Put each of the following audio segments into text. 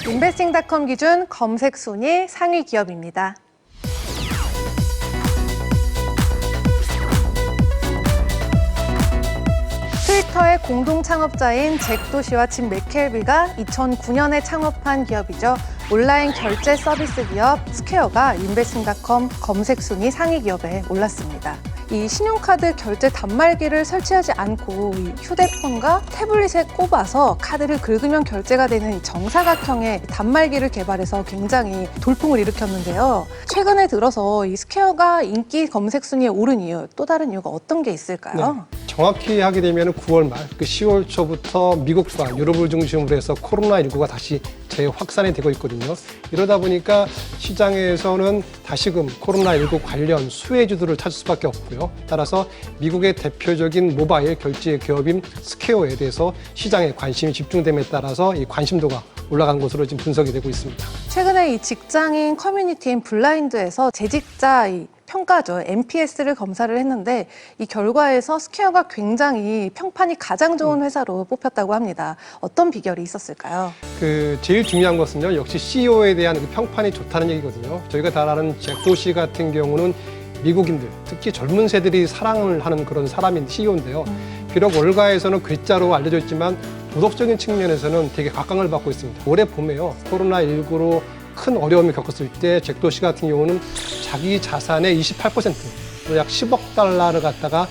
인베스팅닷컴 기준 검색 순위 상위 기업입니다. 트위터의 공동 창업자인 잭 도시와 짐 맥켈비가 2009년에 창업한 기업이죠. 온라인 결제 서비스 기업 스퀘어가 인베스팅닷컴 검색 순위 상위 기업에 올랐습니다. 이 신용카드 결제 단말기를 설치하지 않고 이 휴대폰과 태블릿에 꼽아서 카드를 긁으면 결제가 되는 이 정사각형의 단말기를 개발해서 굉장히 돌풍을 일으켰는데요. 최근에 들어서 이 스퀘어가 인기 검색 순위에 오른 이유, 또 다른 이유가 어떤 게 있을까요? 네, 정확히 하게 되면 9월 말, 10월 초부터 미국과 유럽을 중심으로 해서 코로나19가 다시 재확산이 되고 있거든요. 이러다 보니까 시장에서는 다시금 코로나19 관련 수혜주들을 찾을 수밖에 없고요. 따라서 미국의 대표적인 모바일 결제 기업인 스퀘어에 대해서 시장에 관심이 집중됨에 따라서 이 관심도가 올라간 것으로 지금 분석이 되고 있습니다. 최근에 이 직장인 커뮤니티인 블라인드에서 재직자 평가죠. NPS를 검사를 했는데 이 결과에서 스퀘어가 굉장히 평판이 가장 좋은 회사로 뽑혔다고 합니다. 어떤 비결이 있었을까요? 제일 중요한 것은요, 역시 CEO에 대한 그 평판이 좋다는 얘기거든요. 저희가 다 아는 잭 도시 같은 경우는 미국인들, 특히 젊은 세대들이 사랑을 하는 그런 사람인 CEO인데요. 비록 월가에서는 괴짜로 알려져 있지만 도덕적인 측면에서는 되게 각광을 받고 있습니다. 올해 봄에요, 코로나19로 큰 어려움을 겪었을 때 잭 도시 같은 경우는 자기 자산의 28%, 약 10억 달러를 갖다가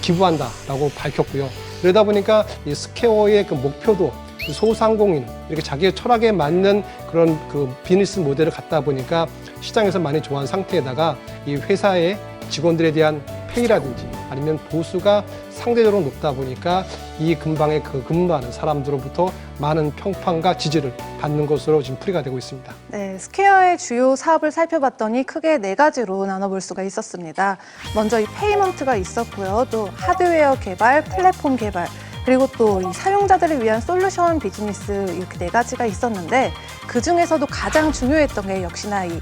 기부한다라고 밝혔고요. 그러다 보니까 이 스퀘어의 그 목표도 소상공인, 이렇게 자기의 철학에 맞는 그런 비즈니스 모델을 갖다 보니까 시장에서 많이 좋아한 상태에다가 이 회사의 직원들에 대한 페이라든지 아니면 보수가 상대적으로 높다 보니까 이 근방에 근무하는 사람들로부터 많은 평판과 지지를 받는 것으로 지금 풀이가 되고 있습니다. 네, 스퀘어의 주요 사업을 살펴봤더니 크게 4가지로 나눠볼 수가 있었습니다. 먼저 이 페이먼트가 있었고요. 또 하드웨어 개발, 플랫폼 개발, 그리고 또 이 사용자들을 위한 솔루션 비즈니스 이렇게 4가지가 있었는데 그 중에서도 가장 중요했던 게 역시나 이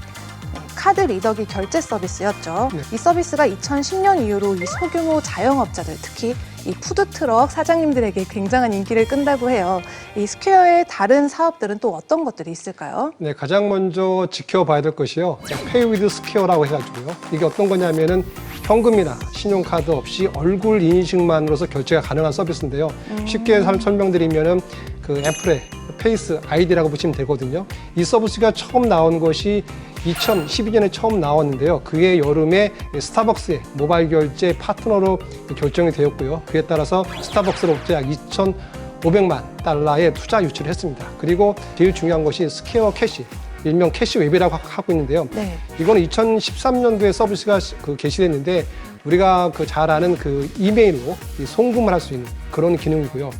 카드 리더기 결제 서비스였죠. 네. 이 서비스가 2010년 이후로 이 소규모 자영업자들, 특히 이 푸드트럭 사장님들에게 굉장한 인기를 끈다고 해요. 이 스퀘어의 다른 사업들은 또 어떤 것들이 있을까요? 네, 가장 먼저 지켜봐야 될 것이요, Pay with Square라고 해가지고요. 이게 어떤 거냐면은 현금이나 신용카드 없이 얼굴 인식만으로서 결제가 가능한 서비스인데요. 쉽게 설명드리면은 애플의 페이스 아이디라고 보시면 되거든요. 이 서비스가 처음 나온 것이 2012년에 처음 나왔는데요. 그해 여름에 스타벅스의 모바일 결제 파트너로 결정이 되었고요. 그에 따라서 스타벅스로부터 약 2,500만 달러의 투자 유치를 했습니다. 그리고 제일 중요한 것이 스퀘어 캐시, 일명 캐시웹이라고 하고 있는데요. 네. 이거는 2013년도에 서비스가 개시됐는데 우리가 잘 아는 이메일로 송금을 할 수 있는 그런 기능이고요.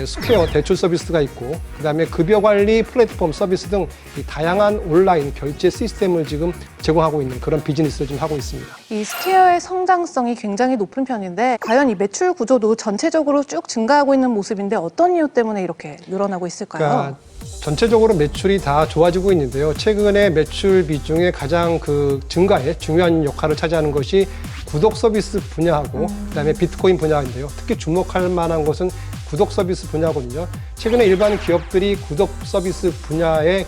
스퀘어 대출 서비스가 있고, 그다음에 급여 관리 플랫폼 서비스 등 다양한 온라인 결제 시스템을 지금 제공하고 있는 그런 비즈니스를 지금 하고 있습니다. 이 스퀘어의 성장성이 굉장히 높은 편인데 과연 이 매출 구조도 전체적으로 쭉 증가하고 있는 모습인데 어떤 이유 때문에 이렇게 늘어나고 있을까요? 그러니까 전체적으로 매출이 다 좋아지고 있는데요. 최근에 매출 비중에 가장 증가에 중요한 역할을 차지하는 것이 구독 서비스 분야하고 그다음에 비트코인 분야인데요. 특히 주목할 만한 것은 구독 서비스 분야거든요. 최근에 일반 기업들이 구독 서비스 분야의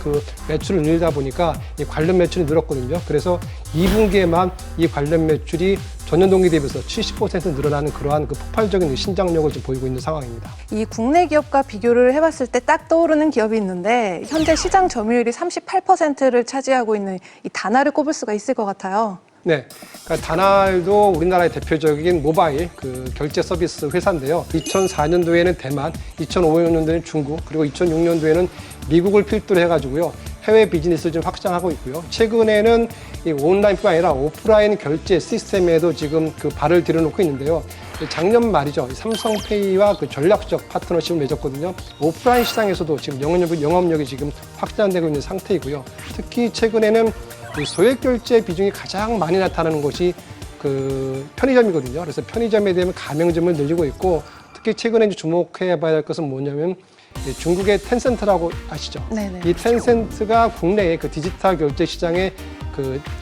매출을 늘리다 보니까 이 관련 매출이 늘었거든요. 그래서 2분기에만 이 관련 매출이 전년 동기 대비해서 70% 늘어나는 그러한 폭발적인 신장력을 지금 보이고 있는 상황입니다. 이 국내 기업과 비교를 해봤을 때 딱 떠오르는 기업이 있는데 현재 시장 점유율이 38%를 차지하고 있는 이 다나를 꼽을 수가 있을 것 같아요. 네, 그러니까 다날도 우리나라의 대표적인 모바일 결제 서비스 회사인데요. 2004년도에는 대만, 2005년도에는 중국, 그리고 2006년도에는 미국을 필두로 해가지고요. 해외 비즈니스를 좀 확장하고 있고요. 최근에는 이 온라인뿐만 아니라 오프라인 결제 시스템에도 지금 발을 들여놓고 있는데요. 작년 말이죠. 삼성페이와 전략적 파트너십을 맺었거든요. 오프라인 시장에서도 지금 영업력이 지금 확장되고 있는 상태이고요. 특히 최근에는 소액 결제 비중이 가장 많이 나타나는 것이 편의점이거든요. 그래서 편의점에 대한 가맹점을 늘리고 있고, 특히 최근에 주목해 봐야 할 것은 뭐냐면 중국의 텐센트라고 아시죠? 네네. 이 텐센트가 국내의 디지털 결제 시장에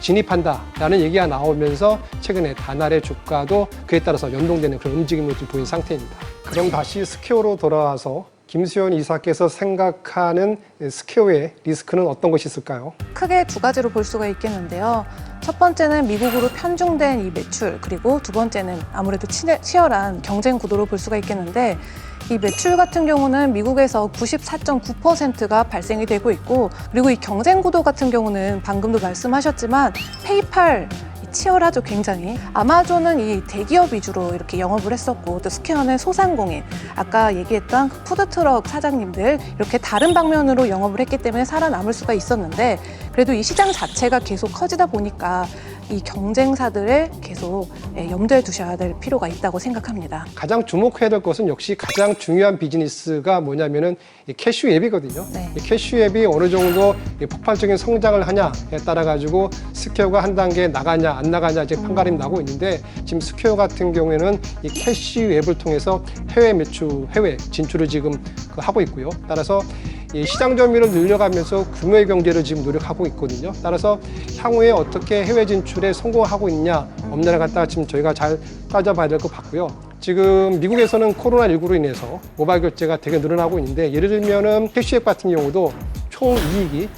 진입한다라는 얘기가 나오면서 최근에 다날의 주가도 그에 따라서 연동되는 그런 움직임을 좀 보인 상태입니다. 그럼 다시 스퀘어로 돌아와서 김수현 이사께서 생각하는 스퀘어의 리스크는 어떤 것이 있을까요? 크게 두 가지로 볼 수가 있겠는데요. 첫 번째는 미국으로 편중된 이 매출, 그리고 두 번째는 아무래도 치열한 경쟁 구도로 볼 수가 있겠는데, 이 매출 같은 경우는 미국에서 94.9%가 발생이 되고 있고, 그리고 이 경쟁 구도 같은 경우는 방금도 말씀하셨지만 페이팔 치열하죠, 굉장히. 아마존은 이 대기업 위주로 이렇게 영업을 했었고, 또 스퀘어는 소상공인, 아까 얘기했던 그 푸드트럭 사장님들, 이렇게 다른 방면으로 영업을 했기 때문에 살아남을 수가 있었는데, 그래도 이 시장 자체가 계속 커지다 보니까 이 경쟁사들을 계속 염두에 두셔야 될 필요가 있다고 생각합니다. 가장 주목해야 될 것은 역시 가장 중요한 비즈니스가 뭐냐면은 이 캐슈 앱이거든요. 네. 이 캐슈 앱이 어느 정도 폭발적인 성장을 하냐에 따라 가지고 스퀘어가 한 단계 나가냐 안 나가냐 이제 판가름이 나고 있는데, 지금 스퀘어 같은 경우에는 이 캐슈 앱을 통해서 해외 매출, 해외 진출을 지금 하고 있고요. 따라서 이 시장 점유율을 늘려가면서 규모의 경제를 지금 노력하고 있거든요. 따라서 향후에 어떻게 해외 진출에 성공하고 있냐 없냐를 갖다가 지금 저희가 잘 따져봐야 될 것 같고요. 지금 미국에서는 코로나19로 인해서 모바일 결제가 되게 늘어나고 있는데, 예를 들면은 캐시앱 같은 경우도 총 이익이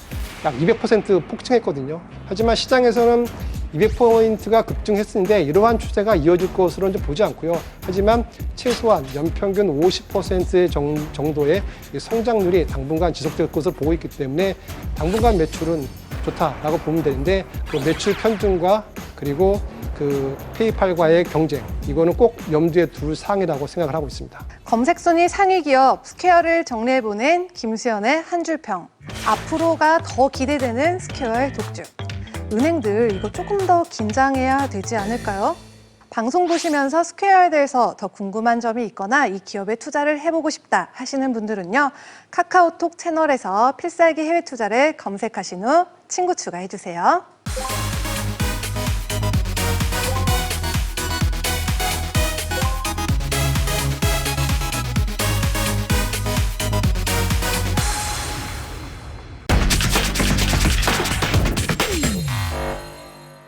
약 200% 폭증했거든요. 하지만 시장에서는 200%가 급증했는데 이러한 추세가 이어질 것으로는 좀 보지 않고요. 하지만 최소한 연평균 50% 정도의 성장률이 당분간 지속될 것으로 보고 있기 때문에 당분간 매출은 좋다라고 보면 되는데, 그 매출 편중과 그리고 그 페이팔과의 경쟁, 이거는 꼭 염두에 둘 사항이라고 생각을 하고 있습니다. 검색 순위 상위 기업 스퀘어를 정리해보는 김수현의 한 줄 평. 앞으로가 더 기대되는 스퀘어의 독주. 은행들 이거 조금 더 긴장해야 되지 않을까요? 방송 보시면서 스퀘어에 대해서 더 궁금한 점이 있거나 이 기업에 투자를 해보고 싶다 하시는 분들은요, 카카오톡 채널에서 필살기 해외 투자를 검색하신 후 친구 추가해주세요.